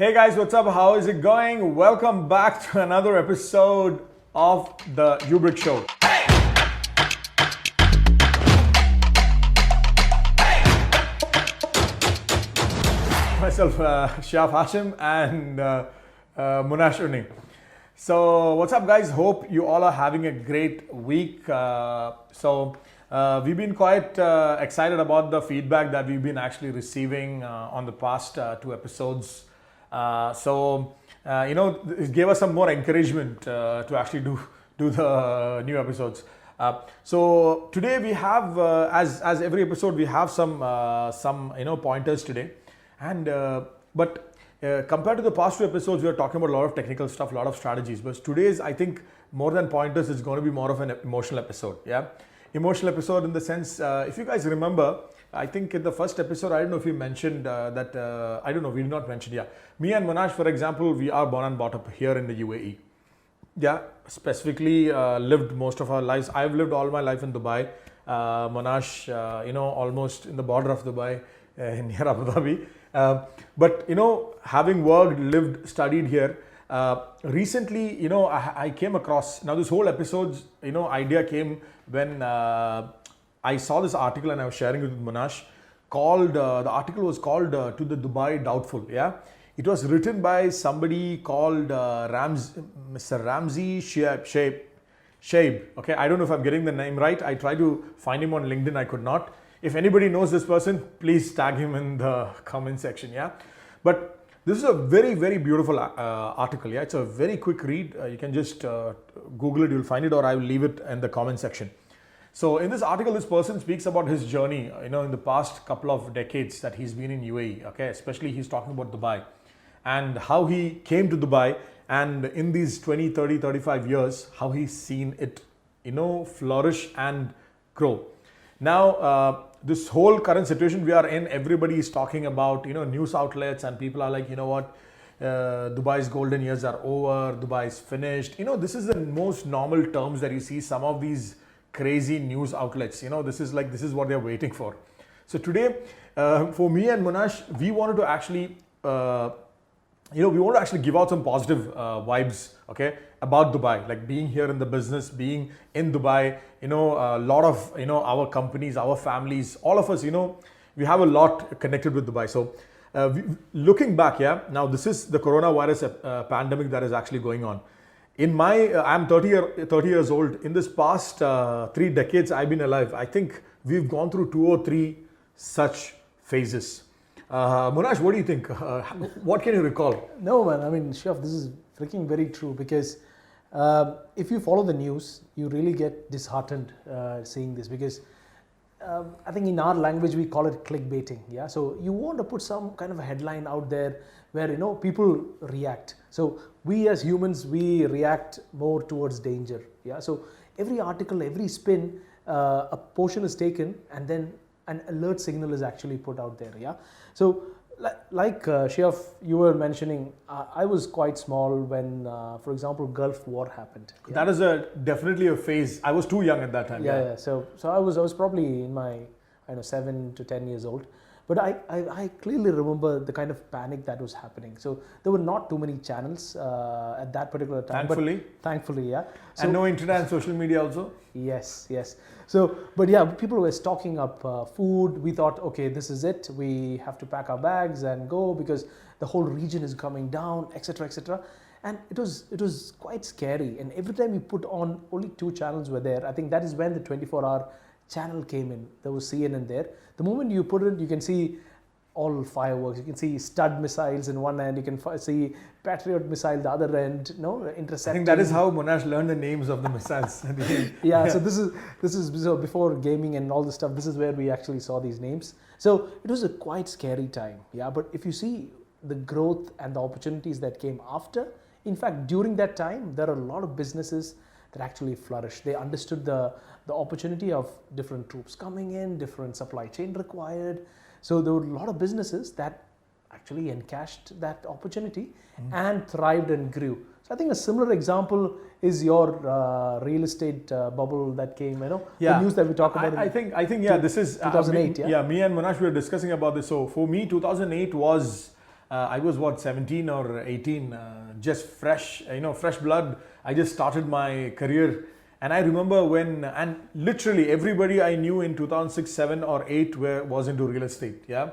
Hey guys, what's up? How is it going? Welcome back to another episode of the Ubrick Show. Myself, Sheyaf and Monash. So, what's up, guys? Hope you all are having a great week. We've been quite excited about the feedback that we've been actually receiving on the past two episodes. It gave us some more encouragement to actually do the new episodes. So today we have, as every episode, we have some pointers today, and compared to the past two episodes, we are talking about a lot of technical stuff, a lot of strategies. But today's, I think, more than pointers, is going to be more of an emotional episode. Yeah, emotional episode in the sense, if you guys remember, I think in the first episode, I don't know if we mentioned that, I don't know, we did not mention, yeah. Me and Monash, for example, we are born and brought up here in the UAE. Yeah, specifically lived most of our lives. I've lived all my life in Dubai. Monash, almost in the border of Dubai, near Abu Dhabi. But, having worked, lived, studied here, recently, I came across, now this whole episode's, idea came when I saw this article and I was sharing it with Monash called, the article was called To the Dubai Doubtful, yeah. It was written by somebody called Mr. Ramzi Sheyab. Okay, I don't know if I'm getting the name right. I tried to find him on LinkedIn, I could not. If anybody knows this person, please tag him in the comment section, yeah. But this is a very, very beautiful article, yeah. It's a very quick read. You can just Google it, you'll find it, or I will leave it in the comment section. So in this article, this person speaks about his journey, in the past couple of decades that he's been in UAE, okay, especially he's talking about Dubai and how he came to Dubai, and in these 20, 30, 35 years, how he's seen it, flourish and grow. Now, this whole current situation we are in, everybody is talking about, news outlets, and people are like, Dubai's golden years are over, Dubai is finished. This is the most normal terms that you see some of these crazy news outlets, this is what they're waiting for. So today, for me and Monash, we wanted to actually, give out some positive vibes, okay, about Dubai, like being here in the business, being in Dubai, a lot of, our companies, our families, all of us, we have a lot connected with Dubai. So looking back, yeah, now this is the coronavirus pandemic that is actually going on. In my, I'm 30 years old. In this past 3 decades I've been alive, I think we've gone through 2 or 3 such phases. Monash, what do you think? What can you recall? No, man, I mean, Sheyaf, this is freaking very true, because if you follow the news, you really get disheartened seeing this, because I think in our language we call it clickbaiting. Yeah, so you want to put some kind of a headline out there where people react. So we as humans, we react more towards danger. Yeah, so every article, every spin, a portion is taken, and then an alert signal is actually put out there. Yeah, so like Sheyaf, you were mentioning, I was quite small when, for example, Gulf War happened. Yeah? That is definitely a phase. I was too young at that time. Yeah. So I was probably in my 7 to 10 years old. But I clearly remember the kind of panic that was happening. So there were not too many channels at that particular time. Thankfully, yeah. So, and no internet and social media also? Yes. So, but yeah, people were stocking up food. We thought, okay, this is it. We have to pack our bags and go, because the whole region is coming down, etc., etc. And it was quite scary. And every time you put on, only 2 channels were there. I think that is when the 24-hour channel came in. There was CNN there. The moment you put it, you can see all fireworks. You can see Scud missiles in one end. You can see Patriot missile the other end. Intercepting. I think that is how Monash learned the names of the missiles. Yeah. So this is so before gaming and all this stuff. This is where we actually saw these names. So it was a quite scary time. Yeah. But if you see the growth and the opportunities that came after, in fact, during that time, there are a lot of businesses that actually flourished. They understood the opportunity of different troops coming in, different supply chain required. So there were a lot of businesses that actually encashed that opportunity and thrived and grew. So I think a similar example is your real estate bubble that came, the news that we talk about. I think this is 2008. Me and Monash, we were discussing about this. So for me, 2008 was I was what, 17 or 18, just fresh, fresh blood. I just started my career. And I remember when, and literally everybody I knew in 2006, 7 or 8 was into real estate. Yeah.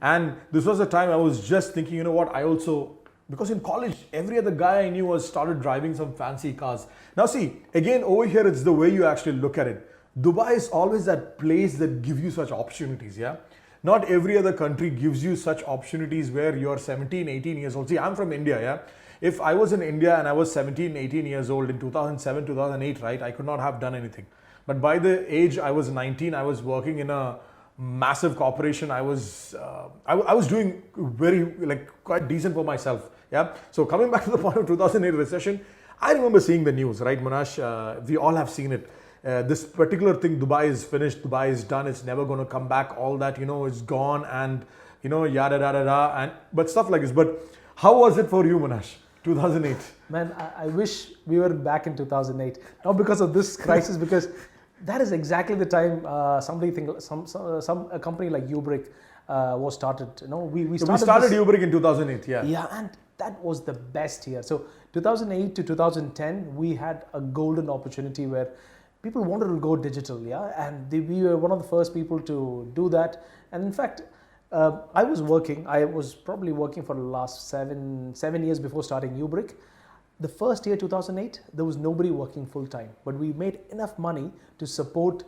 And this was the time I was just thinking, you know what, I also, because in college, every other guy I knew was started driving some fancy cars. Now see, again, over here, it's the way you actually look at it. Dubai is always that place that gives you such opportunities. Yeah. Not every other country gives you such opportunities where you're 17, 18 years old. See, I'm from India. Yeah. If I was in India and I was 17, 18 years old in 2007, 2008, right, I could not have done anything. But by the age I was 19, I was working in a massive corporation. I was doing very, quite decent for myself. Yeah. So coming back to the point of 2008 recession, I remember seeing the news, right, Monash? We all have seen it. This particular thing, Dubai is finished, Dubai is done, it's never going to come back. All that, is gone, and yada yada yada, but stuff like this. But how was it for you, Monash? 2008. Man, I wish we were back in 2008. Not because of this crisis, because that is exactly the time a company like Ubrick was started. We started Ubrick in 2008. Yeah. Yeah, and that was the best year. So 2008 to 2010, we had a golden opportunity where people wanted to go digital. Yeah, and we were one of the first people to do that. And in fact, I was probably working for the last seven years before starting Ubrick. The first year, 2008, there was nobody working full time, but we made enough money to support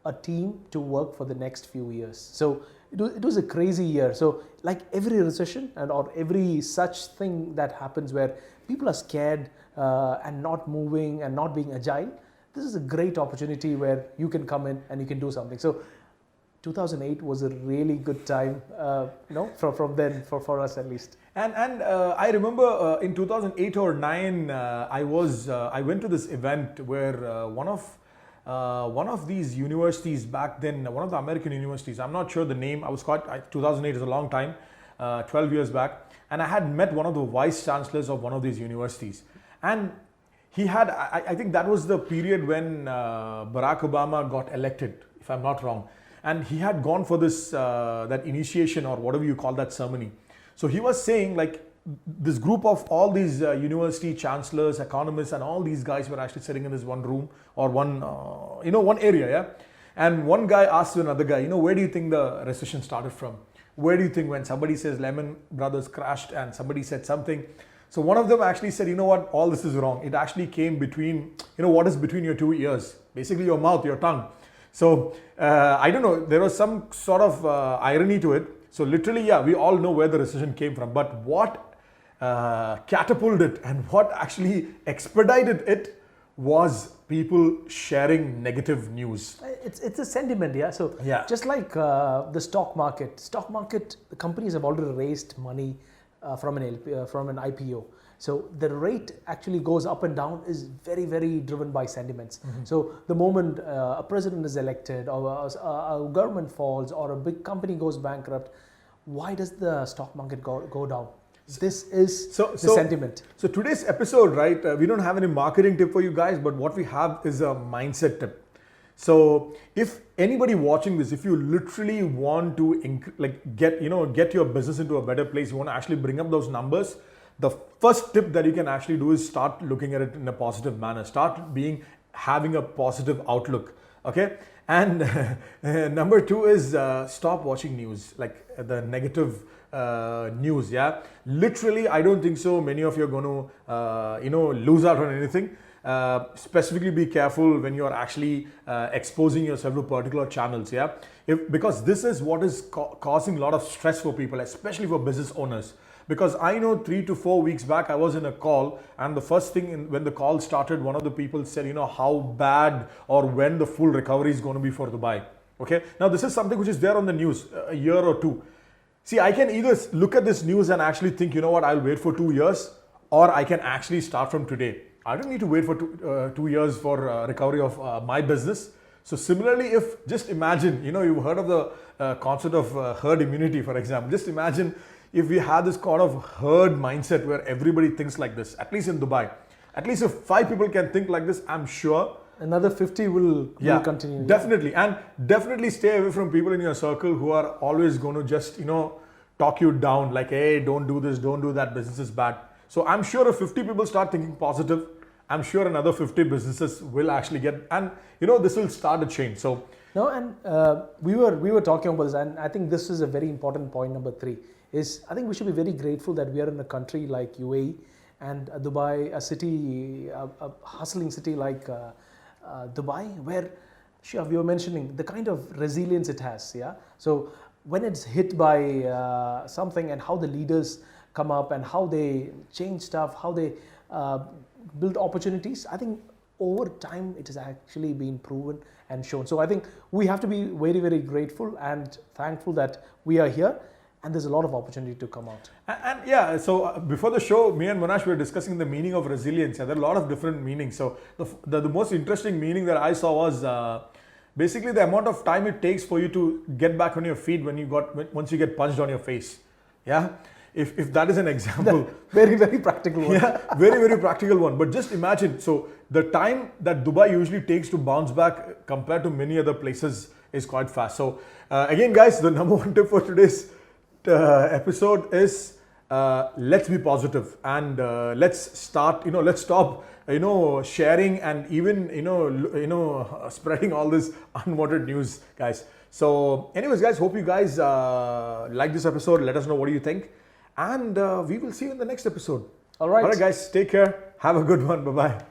a team to work for the next few years. So it was a crazy year. So like every recession or every such thing that happens where people are scared and not moving and not being agile, this is a great opportunity where you can come in and you can do something. So 2008 was a really good time, from then for us at least. And I remember in 2008 or 9, I went to this event where one of these universities back then, one of the American universities, I'm not sure the name. 2008 is a long time, 12 years back, and I had met one of the vice chancellors of one of these universities, and he had, I think that was the period when Barack Obama got elected, if I'm not wrong. And he had gone for this, that initiation or whatever you call that ceremony. So he was saying this group of all these university chancellors, economists, and all these guys were actually sitting in this one room or one area. Yeah. And one guy asked another guy, where do you think the recession started from? Where do you think when somebody says Lehman Brothers crashed and somebody said something? So one of them actually said, all this is wrong. It actually came between, what is between your two ears? Basically your mouth, your tongue. So I don't know, there was some sort of irony to it. So literally, yeah, we all know where the recession came from, but what catapulted it and what actually expedited it was people sharing negative news. It's a sentiment, yeah. So yeah. Just like the stock market, the companies have already raised money from an IPO. So the rate actually goes up and down is very, very driven by sentiments. Mm-hmm. So the moment a president is elected or a government falls or a big company goes bankrupt, why does the stock market go down? This is the sentiment. So today's episode, right, we don't have any marketing tip for you guys, but what we have is a mindset tip. So if anybody watching this, if you literally want to get your business into a better place, you want to actually bring up those numbers, the first tip that you can actually do is start looking at it in a positive manner. Start having a positive outlook. Okay. And number 2 is stop watching news, like the negative news. Yeah. Literally, I don't think so many of you are going to, lose out on anything. Specifically be careful when you are actually exposing yourself to particular channels. Yeah. Because this is what is causing a lot of stress for people, especially for business owners. Because I know 3 to 4 weeks back, I was in a call, and the first thing when the call started, one of the people said, how bad or when the full recovery is going to be for Dubai. Okay. Now, this is something which is there on the news a year or two. See, I can either look at this news and actually think, I'll wait for 2 years, or I can actually start from today. I don't need to wait for 2 years for recovery of my business. So similarly, if just imagine, you've heard of the concept of herd immunity, for example. Just imagine if we had this kind of herd mindset where everybody thinks like this, at least in Dubai. At least if 5 people can think like this, I'm sure another 50 will continue. Definitely. And definitely stay away from people in your circle who are always going to just, talk you down, like, hey, don't do this, don't do that, business is bad. So I'm sure if 50 people start thinking positive, I'm sure another 50 businesses will actually get, and this will start a change. So no, and we were talking about this, and I think this is a very important point. Number 3 is, I think we should be very grateful that we are in a country like UAE and Dubai, a city, a hustling city like Dubai, where Sheyaf, you were mentioning the kind of resilience it has. Yeah, so when it's hit by something, and how the leaders come up and how they change stuff, how they build opportunities, I think over time it has actually been proven and shown. So I think we have to be very, very grateful and thankful that we are here, and there's a lot of opportunity to come out. And yeah, so before the show, me and Monash were discussing the meaning of resilience. Yeah, there are a lot of different meanings. So the most interesting meaning that I saw was basically the amount of time it takes for you to get back on your feet once you get punched on your face. Yeah. If that is an example. Very, very practical one. Yeah, very, very practical one. But just imagine, so the time that Dubai usually takes to bounce back compared to many other places is quite fast. So again, guys, the number 1 tip for today's episode is let's be positive, and let's start, let's stop, sharing and even, spreading all this unwanted news, guys. So anyways, guys, hope you guys like this episode. Let us know what do you think. And we will see you in the next episode. All right. All right, guys. Take care. Have a good one. Bye-bye.